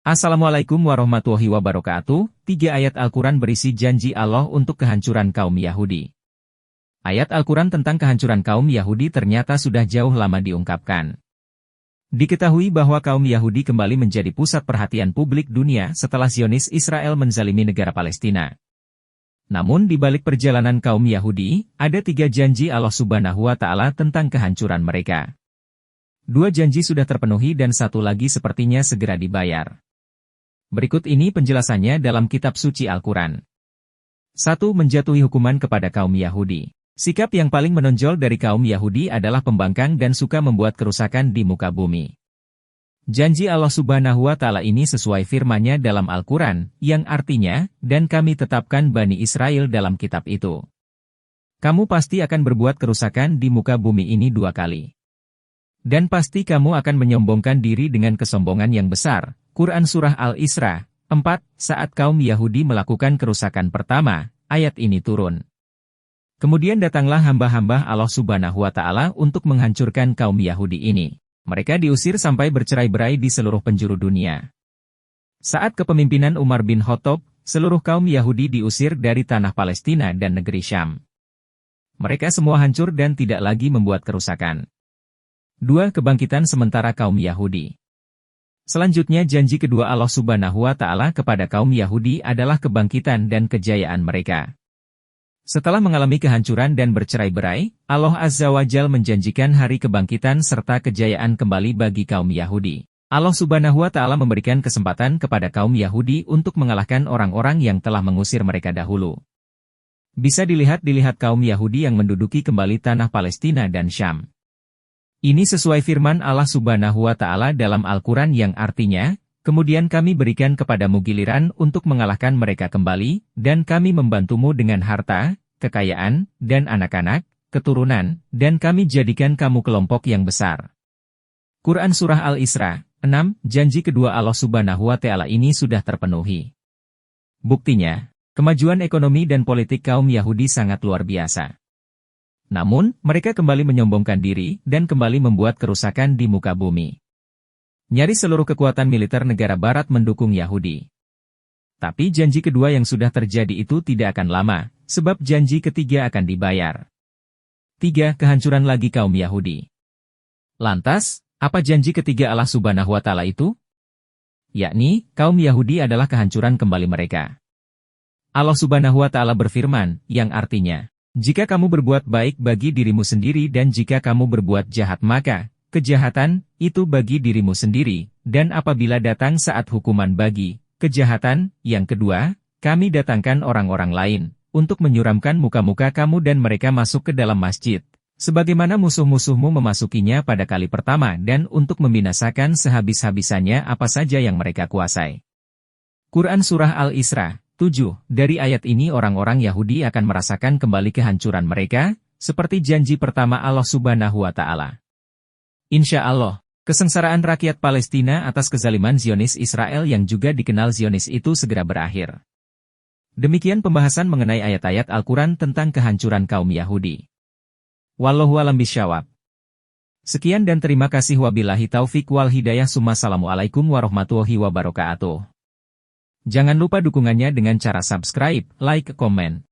Assalamualaikum warahmatullahi wabarakatuh. 3 ayat Al-Quran berisi janji Allah untuk kehancuran kaum Yahudi. Ayat Al-Quran tentang kehancuran kaum Yahudi ternyata sudah jauh lama diungkapkan. Diketahui bahwa kaum Yahudi kembali menjadi pusat perhatian publik dunia setelah Zionis Israel menzalimi negara Palestina. Namun di balik perjalanan kaum Yahudi, ada 3 janji Allah Subhanahu wa Ta'ala tentang kehancuran mereka. 2 janji sudah terpenuhi dan 1 lagi sepertinya segera dibayar. Berikut ini penjelasannya dalam kitab suci Al-Quran. 1. Menjatuhi hukuman kepada kaum Yahudi. Sikap yang paling menonjol dari kaum Yahudi adalah pembangkang dan suka membuat kerusakan di muka bumi. Janji Allah Subhanahu wa Ta'ala ini sesuai firman-Nya dalam Al-Quran, yang artinya, dan kami tetapkan Bani Israel dalam kitab itu. Kamu pasti akan berbuat kerusakan di muka bumi ini 2 kali. Dan pasti kamu akan menyombongkan diri dengan kesombongan yang besar. Quran Surah Al-Isra 4, saat kaum Yahudi melakukan kerusakan pertama, ayat ini turun. Kemudian datanglah hamba-hamba Allah Subhanahu wa Ta'ala untuk menghancurkan kaum Yahudi ini. Mereka diusir sampai bercerai-berai di seluruh penjuru dunia. Saat kepemimpinan Umar bin Khattab, seluruh kaum Yahudi diusir dari tanah Palestina dan negeri Syam. Mereka semua hancur dan tidak lagi membuat kerusakan. 2. Kebangkitan sementara kaum Yahudi. Selanjutnya janji kedua Allah Subhanahu wa Ta'ala kepada kaum Yahudi adalah kebangkitan dan kejayaan mereka. Setelah mengalami kehancuran dan bercerai-berai, Allah Azza wa Jalla menjanjikan hari kebangkitan serta kejayaan kembali bagi kaum Yahudi. Allah Subhanahu wa Ta'ala memberikan kesempatan kepada kaum Yahudi untuk mengalahkan orang-orang yang telah mengusir mereka dahulu. Bisa dilihat kaum Yahudi yang menduduki kembali tanah Palestina dan Syam. Ini sesuai firman Allah Subhanahu wa Ta'ala dalam Al-Quran yang artinya, kemudian kami berikan kepadamu giliran untuk mengalahkan mereka kembali, dan kami membantumu dengan harta, kekayaan, dan anak-anak, keturunan, dan kami jadikan kamu kelompok yang besar. Quran Surah Al-Isra 6, janji kedua Allah Subhanahu wa Ta'ala ini sudah terpenuhi. Buktinya, kemajuan ekonomi dan politik kaum Yahudi sangat luar biasa. Namun, mereka kembali menyombongkan diri, dan kembali membuat kerusakan di muka bumi. Nyaris seluruh kekuatan militer negara barat mendukung Yahudi. Tapi janji kedua yang sudah terjadi itu tidak akan lama, sebab janji ketiga akan dibayar. 3. Kehancuran lagi kaum Yahudi. Lantas, apa janji ketiga Allah Subhanahu wa Ta'ala itu? Yakni, kaum Yahudi adalah kehancuran kembali mereka. Allah Subhanahu wa Ta'ala berfirman, yang artinya, jika kamu berbuat baik bagi dirimu sendiri dan jika kamu berbuat jahat maka, kejahatan, itu bagi dirimu sendiri, dan apabila datang saat hukuman bagi kejahatan, yang kedua, kami datangkan orang-orang lain, untuk menyuramkan muka-muka kamu dan mereka masuk ke dalam masjid, sebagaimana musuh-musuhmu memasukinya pada kali pertama dan untuk membinasakan sehabis-habisannya apa saja yang mereka kuasai. Quran Surah Al-Isra 7, dari ayat ini orang-orang Yahudi akan merasakan kembali kehancuran mereka, seperti janji pertama Allah Subhanahu wa Ta'ala. Insya Allah, kesengsaraan rakyat Palestina atas kezaliman Zionis Israel yang juga dikenal Zionis itu segera berakhir. Demikian pembahasan mengenai ayat-ayat Al-Quran tentang kehancuran kaum Yahudi. Wallahu a'lam bishawab. Sekian dan terima kasih wabillahi taufik wal hidayah. Assalamualaikum warahmatullahi wabarakatuh. Jangan lupa dukungannya dengan cara subscribe, like, komen.